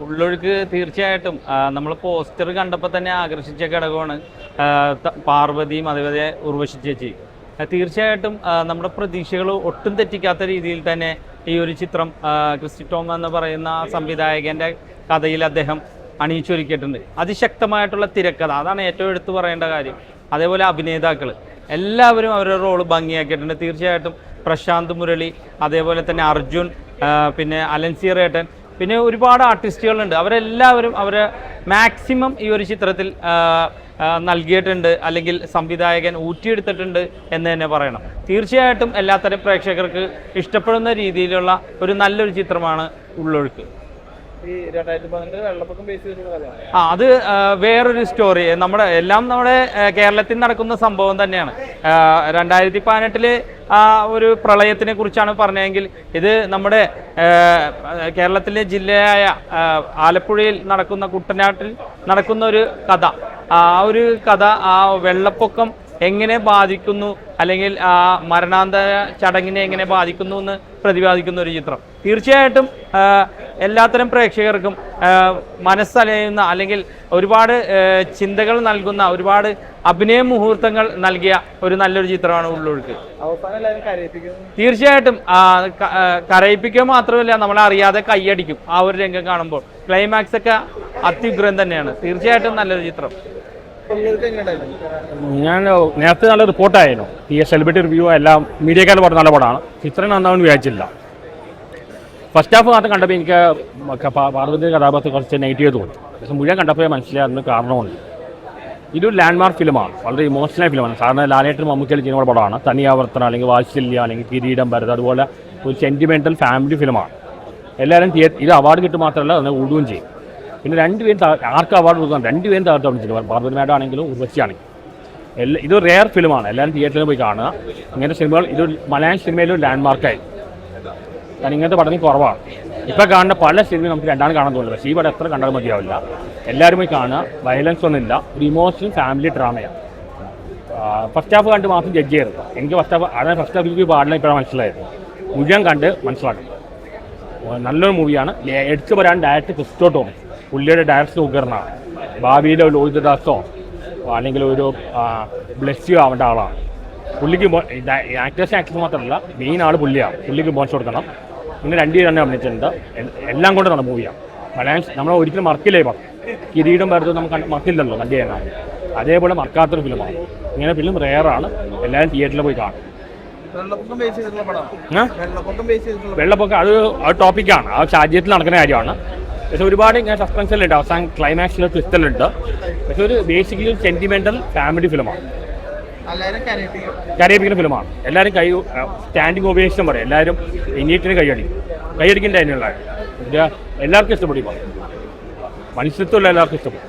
ഉള്ളൊഴുക്ക് തീർച്ചയായിട്ടും നമ്മൾ പോസ്റ്റർ കണ്ടപ്പോൾ തന്നെ ആകർഷിച്ച ഘടകമാണ് പാർവതിയും അതുപോലെ ഉർവശി ചേച്ചി. തീർച്ചയായിട്ടും നമ്മുടെ പ്രതീക്ഷകൾ ഒട്ടും തെറ്റിക്കാത്ത രീതിയിൽ തന്നെ ഈ ഒരു ചിത്രം ക്രിസ്റ്റി ടോം എന്ന് പറയുന്ന സംവിധായകൻ്റെ കഥയിൽ അദ്ദേഹം അണിയിച്ചൊരുക്കിയിട്ടുണ്ട്. അതിശക്തമായിട്ടുള്ള തിരക്കഥ, അതാണ് ഏറ്റവും എടുത്തു പറയേണ്ട കാര്യം. അതേപോലെ അഭിനേതാക്കൾ എല്ലാവരും അവരുടെ റോള് ഭംഗിയാക്കിയിട്ടുണ്ട്. തീർച്ചയായിട്ടും പ്രശാന്ത് മുരളി, അതേപോലെ തന്നെ അർജുൻ, പിന്നെ അലൻസിയറേട്ടൻ, പിന്നെ ഒരുപാട് ആർട്ടിസ്റ്റുകളുണ്ട്. അവരെല്ലാവരും അവരെ മാക്സിമം ഈ ഒരു ചിത്രത്തിൽ നൽകിയിട്ടുണ്ട്, അല്ലെങ്കിൽ സംവിധായകൻ ഊറ്റിയെടുത്തിട്ടുണ്ട് എന്ന് തന്നെ പറയണം. തീർച്ചയായിട്ടും എല്ലാത്തരം പ്രേക്ഷകർക്ക് ഇഷ്ടപ്പെടുന്ന രീതിയിലുള്ള ഒരു നല്ലൊരു ചിത്രമാണ് ഉള്ളൊഴുക്ക്. അത് വേറൊരു സ്റ്റോറി. നമ്മുടെ കേരളത്തിൽ നടക്കുന്ന സംഭവം തന്നെയാണ്. 2018 ഒരു പ്രളയത്തിനെ കുറിച്ചാണ് പറഞ്ഞതെങ്കിൽ ഇത് നമ്മുടെ കേരളത്തിലെ ജില്ലയായ ആലപ്പുഴയിൽ നടക്കുന്ന, കുട്ടനാട്ടിൽ നടക്കുന്ന ഒരു കഥ. ആ ഒരു കഥ ആ വെള്ളപ്പൊക്കം എങ്ങനെ ബാധിക്കുന്നു, അല്ലെങ്കിൽ ആ മരണാന്തര ചടങ്ങിനെ എങ്ങനെ ബാധിക്കുന്നു എന്ന് പ്രതിപാദിക്കുന്ന ഒരു ചിത്രം. തീർച്ചയായിട്ടും എല്ലാത്തരം പ്രേക്ഷകർക്കും മനസ്സലയുന്ന, അല്ലെങ്കിൽ ഒരുപാട് ചിന്തകൾ നൽകുന്ന, ഒരുപാട് അഭിനയ മുഹൂർത്തങ്ങൾ നൽകിയ ഒരു നല്ലൊരു ചിത്രമാണ് ഉള്ളൊഴുക്ക്. തീർച്ചയായിട്ടും കരയിപ്പിക്കുക മാത്രമല്ല, നമ്മളെ അറിയാതെ കൈയടിക്കും ആ ഒരു രംഗം കാണുമ്പോൾ. ക്ലൈമാക്സ് ഒക്കെ അത്യുഗ്രം തന്നെയാണ്. തീർച്ചയായിട്ടും നല്ലൊരു ചിത്രം. ഞാൻ നേരത്തെ നല്ല റിപ്പോർട്ടായിരുന്നു, സെലിബ്രിറ്റി റിവ്യൂ എല്ലാം മീഡിയക്കാരുടെ പറഞ്ഞ നല്ല പടമാണ്. ചിത്രം നന്നാവെന്ന് വിചാരിച്ചില്ല. ഫസ്റ്റ് ഹാഫ് മാത്രം കണ്ടപ്പോൾ എനിക്ക് പാർവതി കഥാപാത്രം കുറച്ച് നെഗറ്റീവ് തോന്നി. പക്ഷേ മുഴുവൻ കണ്ടപ്പോൾ മനസ്സിലായിരുന്നു കാരണമുണ്ട്. ഇതൊരു ലാൻഡ്മാർക്ക് ഫിലിമാണ്, വളരെ ഇമോഷണൽ ഫിലിമാണ്. സാധാരണ ലാലേട്ടൻ മമ്മൂക്കയിൽ ചെയ്യുന്ന പടമാണ്. തനിയാവർത്തനം, അല്ലെങ്കിൽ വാത്സല്യം, അല്ലെങ്കിൽ കിരീടം, ഭരത്, അതുപോലെ ഒരു സെൻറ്റിമെൻ്റൽ ഫാമിലി ഫിലിമാണ്. എല്ലാവരും ഇത് അവാർഡ് കിട്ടും മാത്രമല്ല അതിനെ ഓടുകയും ചെയ്യും. പിന്നെ രണ്ടുപേരും ആർക്ക് അവാർഡ് കൊടുക്കാൻ രണ്ടുപേരും തകർത്ത് കാണിച്ചിട്ടുണ്ട്. പാർവതി മാഡം ആണെങ്കിലും ഉർവശി ആണെങ്കിലും ഇതൊരു റെയർ ഫിലിമാണ്. എല്ലാവരും തിയേറ്ററിൽ പോയി കാണുക. ഇങ്ങനത്തെ സിനിമകൾ ഇതൊരു മലയാളം സിനിമയിലൊരു ലാൻഡ്മാർക്കായി. കാരണം ഇങ്ങനത്തെ പടത്തിൽ കുറവാണ്. ഇപ്പോൾ കാണുന്ന പല സിനിമയും നമുക്ക് രണ്ടാണ് കാണാൻ തോന്നുന്നത്. പക്ഷേ ഈ പടം എത്ര കണ്ടാൽ മതിയാവില്ല. എല്ലാവരും പോയി കാണുക. വയലൻസ് ഒന്നുമില്ല, ഒരു ഇമോഷണൽ ഫാമിലി ഡ്രാമയാണ്. ഫസ്റ്റ് ഹാഫ് കണ്ട് മാത്രം ജഡ്ജ് ചെയ്യരുത്. എനിക്ക് ഫസ്റ്റ് ഹാഫ് പാടില്ല ഇപ്പോഴാണ് മനസ്സിലായത്. മുഴുവൻ കണ്ട് മനസ്സിലാക്കും. നല്ലൊരു മൂവിയാണ്. എടുത്തു പറയാൻ ഡയറക്ടർ ക്രിസ്റ്റോ ടോം, പുള്ളിയുടെ ഡയറക്ടർ ഉഗ്രനാണ്. ഭാവിയിലെ ഒരു ലോഹിതദാസോ അല്ലെങ്കിൽ ഒരു ബ്ലെസ്സിയോ ആവേണ്ട ആളാണ്. പുള്ളിക്ക് ആക്ടേഴ്സ് മാത്രമല്ല, മെയിൻ ആൾ പുള്ളിയാണ്. പുള്ളിക്ക് ഇമ്പോർട്ടൻസ് കൊടുക്കണം. പിന്നെ 2 തന്നെ അഭിനയിച്ചിട്ടുണ്ട്. എല്ലാം കൊണ്ട് നല്ല മൂവിയാണ്. മലയാളം നമ്മൾ ഒരിക്കലും മറക്കില്ലേ. ഇപ്പം കിരീടം വരുന്നത് നമുക്ക് മറക്കില്ലല്ലോ കണ്ടു കഴിഞ്ഞാൽ. അതേപോലെ മറക്കാത്തൊരു ഫിലിമാണ്. ഇങ്ങനെ ഫിലിം റെയറാണ്. എല്ലാവരും തിയേറ്ററിൽ പോയി കാണും. വെള്ളപ്പൊക്കം അത് ടോപ്പിക്കാണ്. ആ സാഹചര്യത്തിൽ നടക്കുന്ന കാര്യമാണ്. പക്ഷെ ഒരുപാട് ഇങ്ങനെ സസ്പെൻസിലുണ്ട്. അവസാനം ക്ലൈമാക്സിൽ ട്വിസ്റ്റലുണ്ട്. പക്ഷെ ഒരു ബേസിക്കലി ഒരു സെൻറ്റിമെൻ്റൽ ഫാമിലി ഫിലിമാണ്. കരയിപ്പിക്കുന്ന ഫിലിമാണ്. എല്ലാവരും സ്റ്റാൻഡിങ് ഓവേഷൻ പറയും. എല്ലാവരും ഇനീറ്റിന് കൈയടിക്കേണ്ട അതിനുള്ള എല്ലാവർക്കും ഇഷ്ടപ്പെടും. മനുഷ്യത്വമുള്ള എല്ലാവർക്കും ഇഷ്ടപ്പെടും.